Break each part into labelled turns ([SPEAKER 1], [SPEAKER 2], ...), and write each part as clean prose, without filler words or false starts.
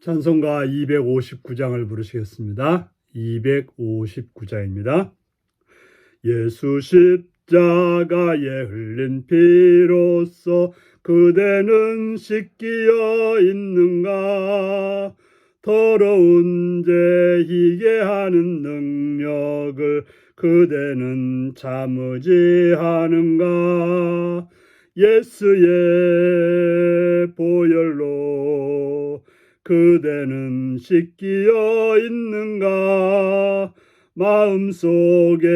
[SPEAKER 1] 찬송가 259장을 부르시겠습니다. 259장입니다. 예수 십자가에 흘린 피로써 그대는 씻기어 있는가? 더러운 죄 희게 하는 능력을 그대는 참으지 하는가? 예수의 보혈로 그대는 씻기어 있는가? 마음속에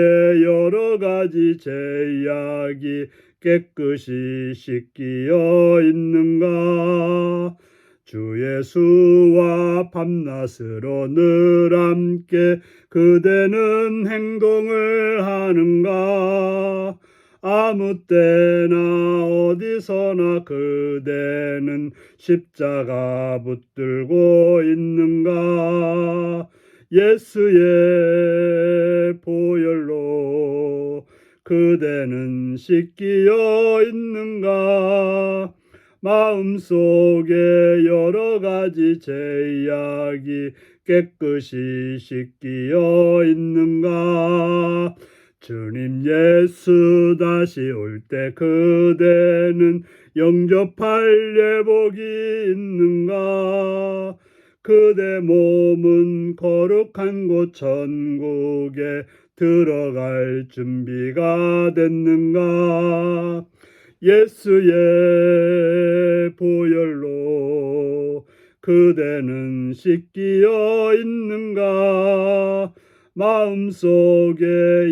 [SPEAKER 1] 여러 가지 죄악이 깨끗이 씻기어 있는가? 주 예수와 밤낮으로 늘 함께 그대는 행동을 하는가? 아무 때나 어디서나 그대는 십자가 붙들고 있는가? 예수의 보혈로 그대는 씻기어 있는가? 마음속에 여러 가지 죄악이 깨끗이 씻기어 있는가? 주님 예수 다시 올 때 그대는 영접할 예복이 있는가? 그대 몸은 거룩한 곳 천국에 들어갈 준비가 됐는가? 예수의 보혈로 그대는 씻기어 있는가? 마음속에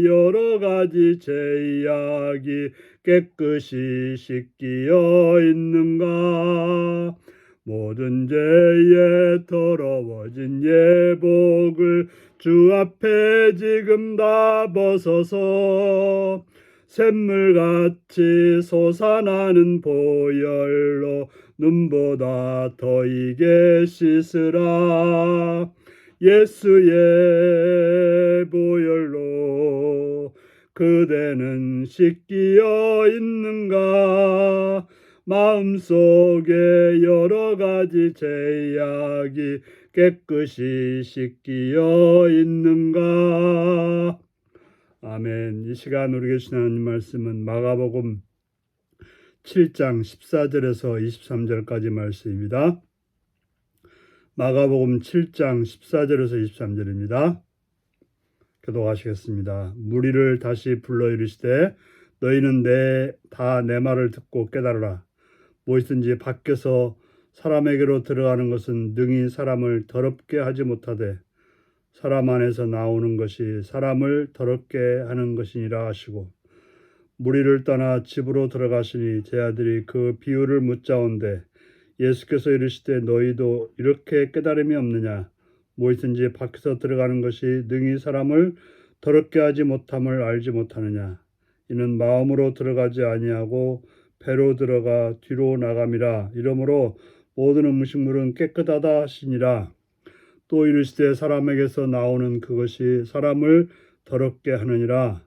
[SPEAKER 1] 여러 가지 죄악이 깨끗이 씻기어 있는가? 모든 죄에 더러워진 예복을 주 앞에 지금 다 벗어서 샘물같이 솟아나는 보혈로 눈보다 더 이게 씻으라. 예수의 보혈로 그대는 씻기어 있는가? 마음속에 여러 가지 죄악이 깨끗이 씻기어 있는가? 아멘. 이 시간 우리 계신 하나님 말씀은 마가복음 7장 14절에서 23절까지 말씀입니다. 마가복음 7장 14절에서 23절입니다. 교독하시겠습니다. 무리를 다시 불러 이르시되 너희는 다 내 말을 듣고 깨달으라. 무엇이든지 밖에서 사람에게로 들어가는 것은 능히 사람을 더럽게 하지 못하되 사람 안에서 나오는 것이 사람을 더럽게 하는 것이니라 하시고 무리를 떠나 집으로 들어가시니 제 아들이 그 비유를 묻자온대 예수께서 이르시되 너희도 이렇게 깨달음이 없느냐? 무엇이든지 밖에서 들어가는 것이 능히 사람을 더럽게 하지 못함을 알지 못하느냐? 이는 마음으로 들어가지 아니하고 배로 들어가 뒤로 나감이라. 이러므로 모든 음식물은 깨끗하다 하시니라. 또 이르시되 사람에게서 나오는 그것이 사람을 더럽게 하느니라.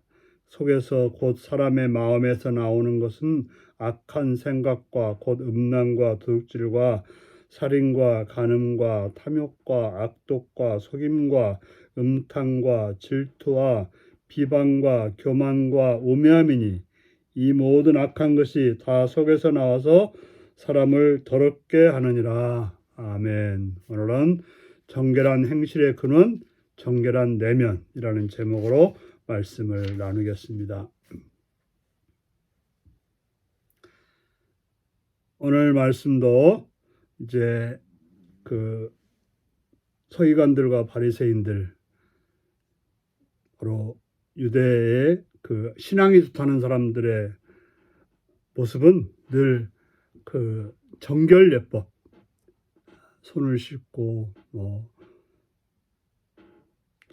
[SPEAKER 1] 속에서 곧 사람의 마음에서 나오는 것은 악한 생각과 곧 음란과 도둑질과 살인과 간음과 탐욕과 악독과 속임과 음탕과 질투와 비방과 교만과 우매함이니 이 모든 악한 것이 다 속에서 나와서 사람을 더럽게 하느니라. 아멘. 오늘은 정결한 행실의 근원, 정결한 내면이라는 제목으로 말씀을 나누겠습니다. 오늘 말씀도 이제 그 서기관들과 바리새인들, 바로 유대의 그 신앙이 좋다는 사람들의 모습은 늘 그 정결 예법, 손을 씻고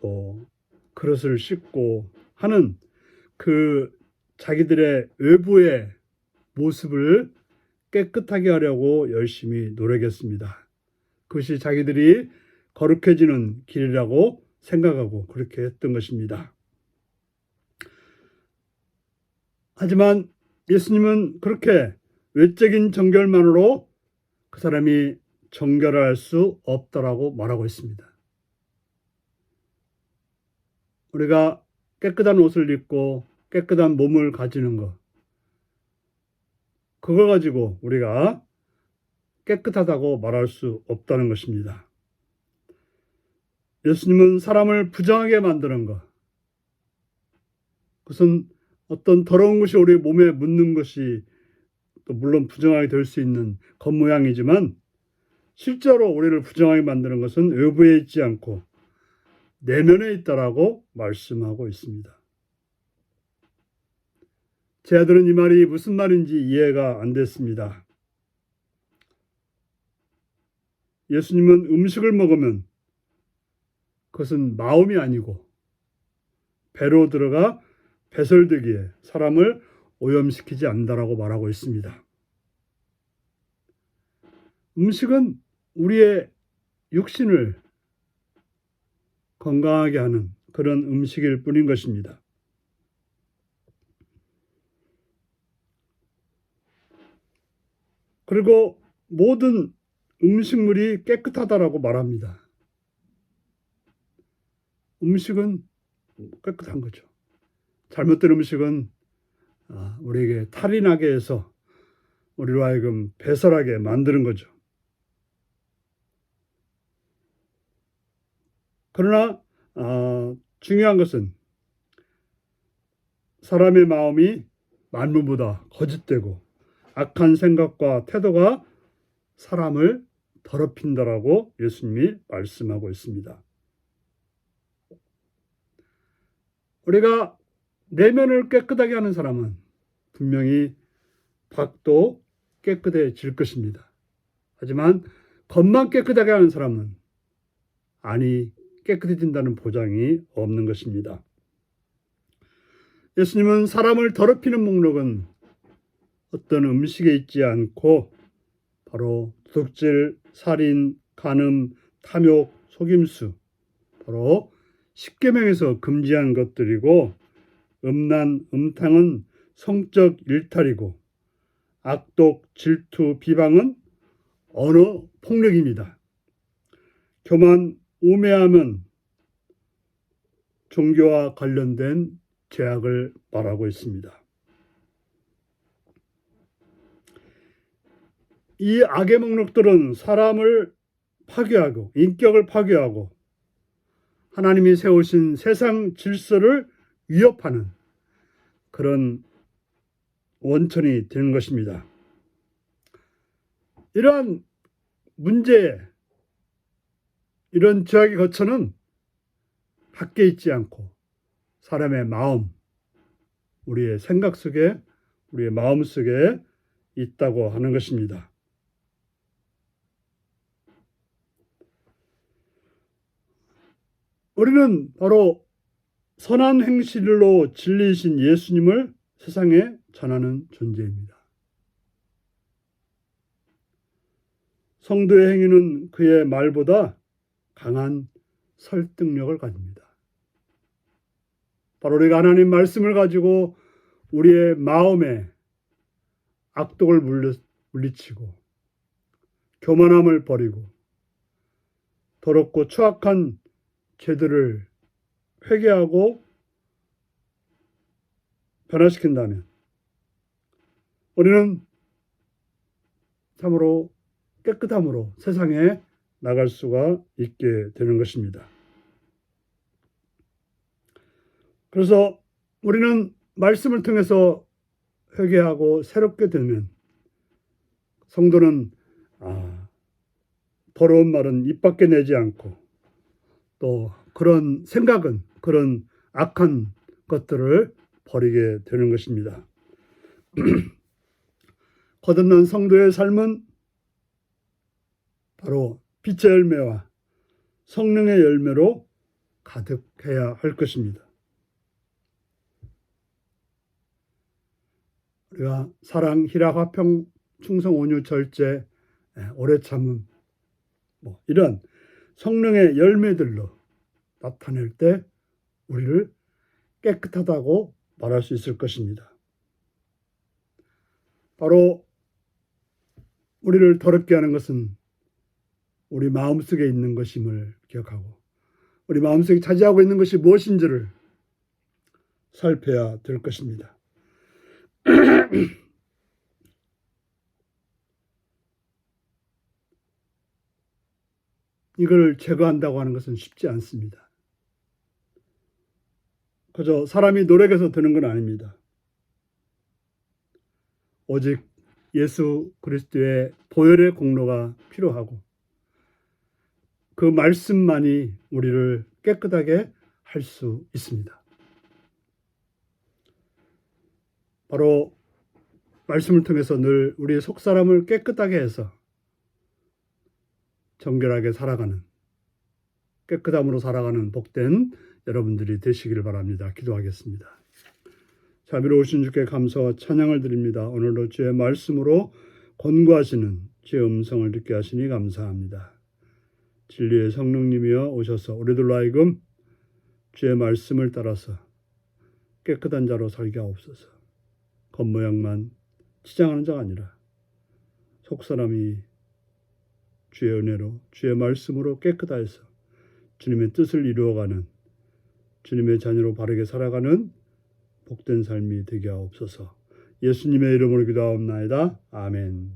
[SPEAKER 1] 또 그릇을 씻고 하는 그 자기들의 외부의 모습을 깨끗하게 하려고 열심히 노력했습니다. 그것이 자기들이 거룩해지는 길이라고 생각하고 그렇게 했던 것입니다. 하지만 예수님은 그렇게 외적인 정결만으로 그 사람이 정결할 수 없다라고 말하고 있습니다. 우리가 깨끗한 옷을 입고 깨끗한 몸을 가지는 것, 그걸 가지고 우리가 깨끗하다고 말할 수 없다는 것입니다. 예수님은 사람을 부정하게 만드는 것, 그것은 어떤 더러운 것이 우리 몸에 묻는 것이 또 물론 부정하게 될 수 있는 겉모양이지만 실제로 우리를 부정하게 만드는 것은 외부에 있지 않고 내면에 있다라고 말씀하고 있습니다. 제 아들은 이 말이 무슨 말인지 이해가 안 됐습니다. 예수님은 음식을 먹으면 그것은 마음이 아니고 배로 들어가 배설되기에 사람을 오염시키지 않는다라고 말하고 있습니다. 음식은 우리의 육신을 건강하게 하는 그런 음식일 뿐인 것입니다. 그리고 모든 음식물이 깨끗하다라고 말합니다. 음식은 깨끗한 거죠. 잘못된 음식은 우리에게 탈이 나게 해서 우리로 하여금 배설하게 만드는 거죠. 그러나 중요한 것은 사람의 마음이 만물보다 거짓되고 악한 생각과 태도가 사람을 더럽힌다라고 예수님이 말씀하고 있습니다. 우리가 내면을 깨끗하게 하는 사람은 분명히 밖도 깨끗해질 것입니다. 하지만 겉만 깨끗하게 하는 사람은 안이 깨끗해진다는 보장이 없는 것입니다. 예수님은 사람을 더럽히는 목록은 어떤 음식에 있지 않고 바로 도둑질, 살인, 간음, 탐욕, 속임수, 바로 십계명에서 금지한 것들이고 음란, 음탕은 성적 일탈이고 악독, 질투, 비방은 언어 폭력입니다. 교만, 우매함은 종교와 관련된 죄악을 말하고 있습니다. 이 악의 목록들은 사람을 파괴하고 인격을 파괴하고 하나님이 세우신 세상 질서를 위협하는 그런 원천이 되는 것입니다. 이러한 문제, 이런 죄악의 거처는 밖에 있지 않고 사람의 마음, 우리의 생각 속에, 우리의 마음 속에 있다고 하는 것입니다. 우리는 바로 선한 행실로 진리이신 예수님을 세상에 전하는 존재입니다. 성도의 행위는 그의 말보다 강한 설득력을 가집니다. 바로 우리가 하나님 말씀을 가지고 우리의 마음에 악독을 물리치고 교만함을 버리고 더럽고 추악한 죄들을 회개하고 변화시킨다면 우리는 참으로 깨끗함으로 세상에 나갈 수가 있게 되는 것입니다. 그래서 우리는 말씀을 통해서 회개하고 새롭게 되면 성도는 더러운 말은 입 밖에 내지 않고 또 그런 생각은 그런 악한 것들을 버리게 되는 것입니다. 거듭난 성도의 삶은 바로 빛의 열매와 성령의 열매로 가득해야 할 것입니다. 우리가 사랑, 희락, 화평, 충성, 온유, 절제, 오래 참음 이런 성령의 열매들로 나타낼 때 우리를 깨끗하다고 말할 수 있을 것입니다. 바로 우리를 더럽게 하는 것은 우리 마음속에 있는 것임을 기억하고 우리 마음속에 차지하고 있는 것이 무엇인지를 살펴야 될 것입니다. 이걸 제거한다고 하는 것은 쉽지 않습니다. 그저 사람이 노력해서 되는 건 아닙니다. 오직 예수 그리스도의 보혈의 공로가 필요하고 그 말씀만이 우리를 깨끗하게 할 수 있습니다. 바로 말씀을 통해서 늘 우리의 속사람을 깨끗하게 해서 정결하게 살아가는, 깨끗함으로 살아가는 복된 여러분들이 되시기를 바랍니다. 기도하겠습니다. 자비로우신 주께 감사와 찬양을 드립니다. 오늘도 주의 말씀으로 권고하시는 주의 음성을 듣게 하시니 감사합니다. 진리의 성령님이여 오셔서 우리들로 하여금 주의 말씀을 따라서 깨끗한 자로 살게 하옵소서. 겉모양만 치장하는 자가 아니라 속사람이 주의 은혜로 주의 말씀으로 깨끗하여서 주님의 뜻을 이루어가는 주님의 자녀로 바르게 살아가는 복된 삶이 되게 하옵소서. 예수님의 이름으로 기도하옵나이다. 아멘.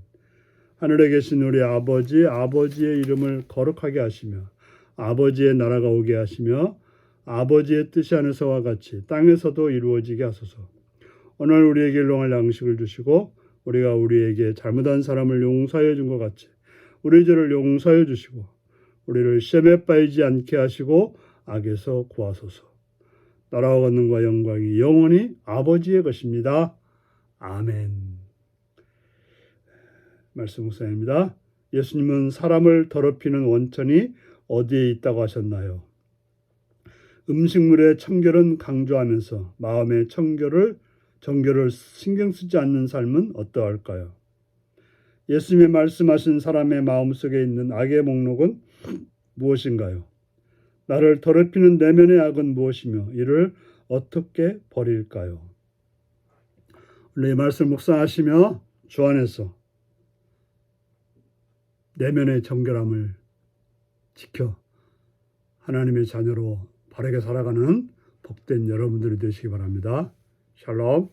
[SPEAKER 1] 하늘에 계신 우리 아버지, 아버지의 이름을 거룩하게 하시며 아버지의 나라가 오게 하시며 아버지의 뜻이 하늘에서와 같이 땅에서도 이루어지게 하소서. 오늘 우리에게 일용할 양식을 주시고 우리가 우리에게 잘못한 사람을 용서해 준 것 같이 우리 죄를 용서해 주시고 우리를 시험에 빠지지 않게 하시고 악에서 구하소서. 나라와 권능과 영광이 영원히 아버지의 것입니다. 아멘. 말씀 묵상입니다. 예수님은 사람을 더럽히는 원천이 어디에 있다고 하셨나요? 음식물의 청결은 강조하면서 마음의 정결을 신경 쓰지 않는 삶은 어떠할까요? 예수님의 말씀하신 사람의 마음속에 있는 악의 목록은 무엇인가요? 나를 더럽히는 내면의 악은 무엇이며 이를 어떻게 버릴까요? 오늘 이 말씀 묵상하시며 주 안에서 내면의 정결함을 지켜 하나님의 자녀로 바르게 살아가는 복된 여러분들이 되시기 바랍니다. 샬롬.